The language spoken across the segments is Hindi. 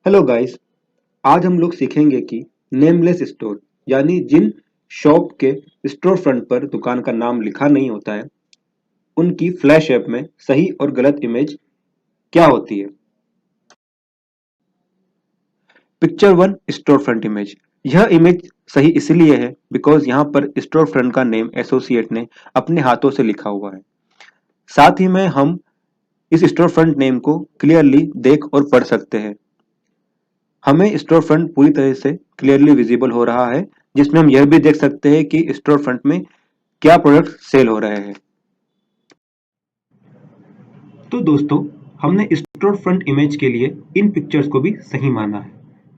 Hello guys. आज हम लोग सीखेंगे कि नेमलेस स्टोर यानी जिन शॉप के स्टोर फ्रंट पर दुकान का नाम लिखा नहीं होता है उनकी फ्लैश ऐप में सही और गलत इमेज क्या होती है। Picture one, store front image. यह इमेज सही इसलिए है बिकॉज यहाँ पर स्टोर फ्रंट का नेम एसोसिएट ने अपने हाथों से लिखा हुआ है। साथ ही में हम इस स्टोर फ्रंट नेम को क्लियरली देख और पढ़ सकते हैं। हमें स्टोर फ्रंट पूरी तरह से क्लियरली विजिबल हो रहा है, जिसमें हम यह भी देख सकते हैं कि स्टोर फ्रंट में क्या प्रोडक्ट सेल हो रहे हैं। तो दोस्तों, हमने स्टोर फ्रंट इमेज के लिए इन पिक्चर्स को भी सही माना है,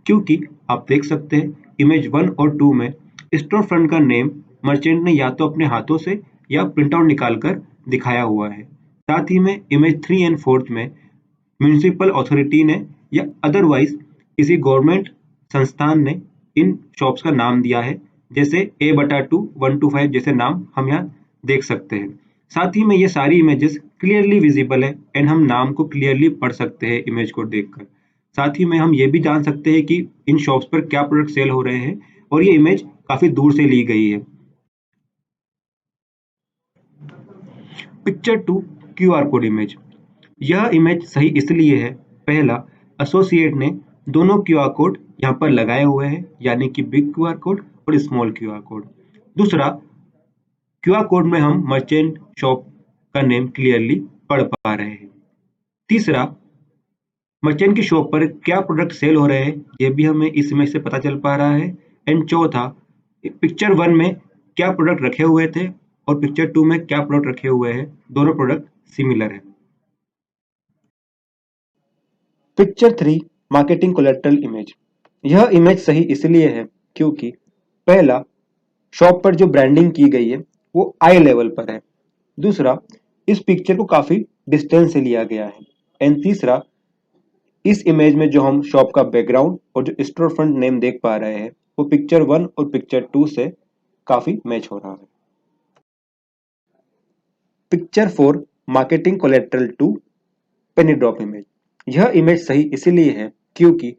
क्योंकि आप देख सकते हैं इमेज 1 और 2 में स्टोर फ्रंट का नेम मर्चेंट ने या तो अपने हाथों से या प्रिंट आउट निकालकर दिखाया हुआ है। साथ ही में इमेज 3 एंड 4 में म्युनिसिपल अथॉरिटी ने या अदरवाइज किसी गवर्नमेंट संस्थान ने इन शॉप्स का नाम दिया है, जैसे A/2 1 to 5 जैसे नाम हम यहाँ देख सकते हैं। साथ ही में ये सारी इमेजेस क्लियरली विजिबल है एंड हम नाम को क्लियरली पढ़ सकते हैं इमेज को देखकर। साथ ही में हम ये भी जान सकते हैं कि इन शॉप्स पर क्या प्रोडक्ट सेल हो रहे हैं और ये इमेज काफी दूर से ली गई है। Picture 2, QR code image. यह इमेज सही इसलिए है, पहला, एसोसिएट ने दोनों QR कोड यहाँ पर लगाए हुए हैं, यानी कि बिग QR कोड और स्मॉल QR कोड। दूसरा, QR कोड में हम मर्चेंट शॉप का नेम क्लियरली पढ़ पा रहे हैं। तीसरा, मर्चेंट की शॉप पर क्या प्रोडक्ट सेल हो रहे हैं ये भी हमें इस इमेज से पता चल पा रहा है। एंड चौथा, पिक्चर 1 में क्या प्रोडक्ट रखे हुए थे और पिक्चर 2 में क्या प्रोडक्ट रखे हुए हैं, दोनों प्रोडक्ट सिमिलर है। Picture 3, marketing collateral image. यह इमेज सही इसलिए है क्योंकि पहला, शॉप पर जो ब्रांडिंग की गई है वो आई लेवल पर है। दूसरा, इस पिक्चर को काफी डिस्टेंस से लिया गया है। एंड तीसरा, इस इमेज में जो हम शॉप का बैकग्राउंड और जो स्टोर फ्रंट नेम देख पा रहे हैं वो पिक्चर 1 और पिक्चर 2 से काफी मैच हो रहा है। पिक्चर 4, मार्केटिंग कोलेट्रल 2, पेनी ड्रॉप इमेज। यह इमेज सही इसीलिए है क्योंकि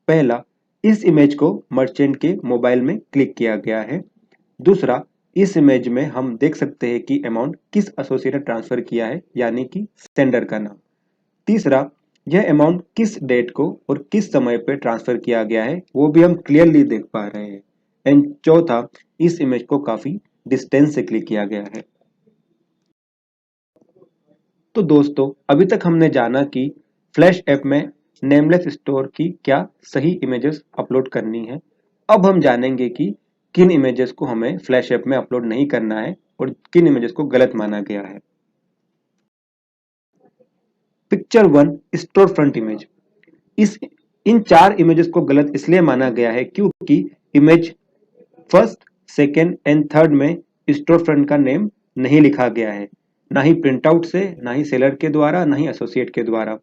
पहला, इस इमेज को मर्चेंट के मोबाइल में क्लिक किया गया है। दूसरा, इस इमेज में हम देख सकते हैं कि अमाउंट किस एसोसिएट ने ट्रांसफर किया है, यानी कि सेंडर का नाम। तीसरा, यह अमाउंट किस डेट को और किस समय पे ट्रांसफर किया गया है वो भी हम क्लियरली देख पा रहे हैं। एंड चौथा, इस इमेज को काफी डिस्टेंस से क्लिक किया गया है। तो दोस्तों, अभी तक हमने जाना कि फ्लैश ऐप में नेमलेस स्टोर की क्या सही इमेजेस अपलोड करनी है। अब हम जानेंगे कि किन इमेजेस को हमें फ्लैश ऐप में अपलोड नहीं करना है और किन इमेजेस को गलत माना गया है। Picture 1, store front image. इस इन 4 इमेजेस को गलत इसलिए माना गया है क्योंकि image first, second and third में स्टोर फ्रंट का नेम नहीं लिखा गया है, ना ही प्रिंट आउट से, ना ही सेलर के द्वारा, ना ही एसोसिएट के द्वारा।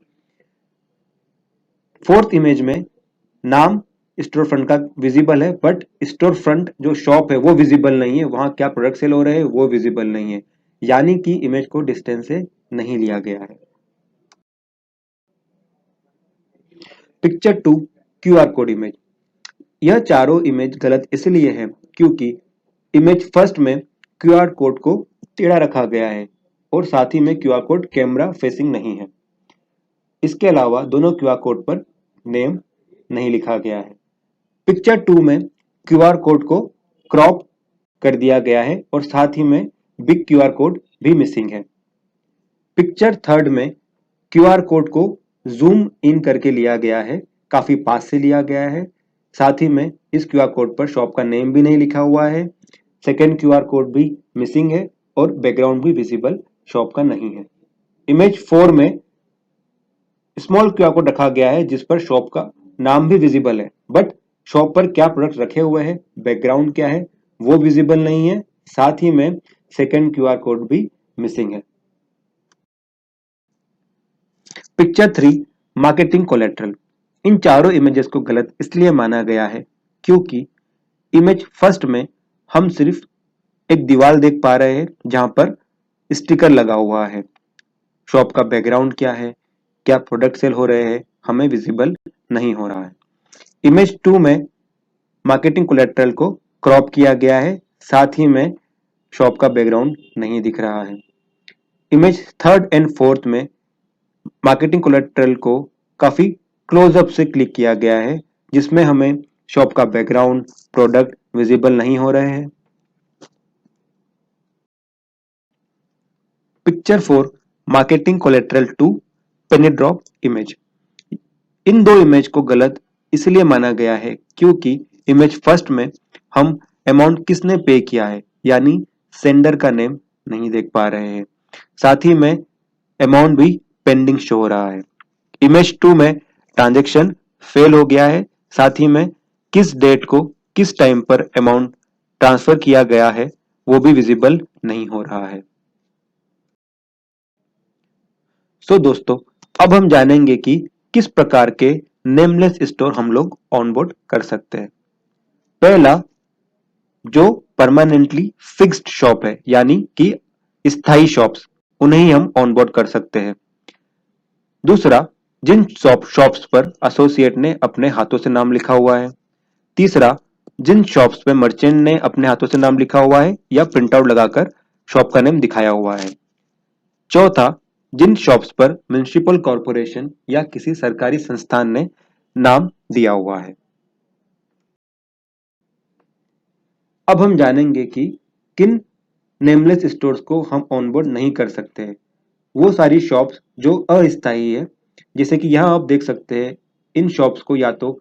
फोर्थ इमेज में नाम स्टोर फ्रंट का विजिबल है बट स्टोर फ्रंट जो शॉप है वो विजिबल नहीं है, वहां क्या प्रोडक्ट सेल हो रहे हैं वो विजिबल नहीं है, यानी कि इमेज को डिस्टेंस से नहीं लिया गया है। Picture 2, QR code image. यह चारों इमेज गलत इसलिए है क्योंकि इमेज फर्स्ट में QR कोड को टेढ़ा रखा गया है और साथ ही में QR कोड कैमरा फेसिंग नहीं है। इसके अलावा दोनों QR कोड पर नेम नहीं लिखा गया है। पिक्चर 2 में QR कोड को क्रॉप कर दिया गया है और साथ ही में बिग QR कोड भी मिसिंग है। पिक्चर थर्ड में QR कोड को जूम इन करके लिया गया है, काफी पास से लिया गया है। साथ ही में इस QR कोड पर शॉप का नेम भी नहीं लिखा हुआ है। सेकेंड QR कोड भी मिसिंग है और बैकग्राउंड भी विजिबल शॉप का नहीं है। इमेज 4 में स्मॉल QR कोड रखा गया है जिस पर शॉप का नाम भी विजिबल है बट शॉप पर क्या प्रोडक्ट रखे हुए हैं, बैकग्राउंड क्या है वो विजिबल नहीं है। साथ ही में सेकेंड QR कोड भी मिसिंग है। Picture 3, marketing collateral. इन चारों इमेजेस को गलत इसलिए माना गया है क्योंकि इमेज फर्स्ट में हम सिर्फ एक दीवार देख पा रहे हैं जहां पर स्टिकर लगा हुआ है। शॉप का बैकग्राउंड क्या है, क्या प्रोडक्ट सेल हो रहे हैं, हमें विजिबल नहीं हो रहा है। इमेज 2 में मार्केटिंग कोलेट्रल को क्रॉप किया गया है, साथ ही में शॉप का बैकग्राउंड नहीं दिख रहा है। इमेज 3rd एंड 4th में मार्केटिंग कोलेट्रल को काफी क्लोजअप से क्लिक किया गया है, जिसमें हमें शॉप का बैकग्राउंड, प्रोडक्ट विजिबल नहीं हो रहे हैं। Picture 4 marketing collateral to penny drop image. इन दो इमेज को गलत इसलिए माना गया है क्योंकि इमेज फर्स्ट में हम अमाउंट किसने पे किया है यानी सेंडर का नेम नहीं देख पा रहे हैं, साथ ही में अमाउंट भी पेंडिंग शो हो रहा है। इमेज 2 में ट्रांजैक्शन फेल हो गया है, साथ ही में किस डेट को किस टाइम पर अमाउंट ट्रांसफर किया गया है वो भी विजिबल नहीं हो रहा है। सो दोस्तों, अब हम जानेंगे कि किस प्रकार के नेमलेस स्टोर हम लोग ऑनबोर्ड कर सकते हैं। पहला, जो परमानेंटली फिक्स्ड शॉप है यानी कि स्थायी शॉप्स, उन्हें ही हम ऑनबोर्ड कर सकते हैं। दूसरा, जिन शॉप्स पर एसोसिएट ने अपने हाथों से नाम लिखा हुआ है। तीसरा, जिन शॉप्स पे मर्चेंट ने अपने हाथों से नाम लिखा हुआ है या प्रिंट आउट लगाकर शॉप का नेम दिखाया हुआ है। चौथा, जिन शॉप्स पर म्युनिसिपल कॉर्पोरेशन या किसी सरकारी संस्थान ने नाम दिया हुआ है। अब हम जानेंगे कि किन नेमलेस स्टोर्स को हम ऑनबोर्ड नहीं कर सकते हैं। वो सारी शॉप्स जो अस्थायी है, जैसे कि यहाँ आप देख सकते हैं, इन शॉप्स को या तो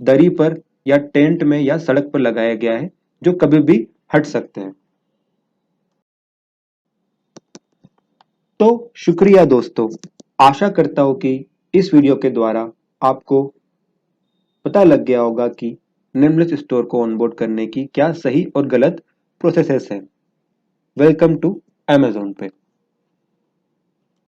दरी पर या टेंट में या सड़क पर लगाया गया है, जो कभी भी हट सकते हैं। तो शुक्रिया दोस्तों, आशा करता हूं कि इस वीडियो के द्वारा आपको पता लग गया होगा कि नेमलेस स्टोर को ऑनबोर्ड करने की क्या सही और गलत प्रोसेसेस है। वेलकम टू अमेज़न पे।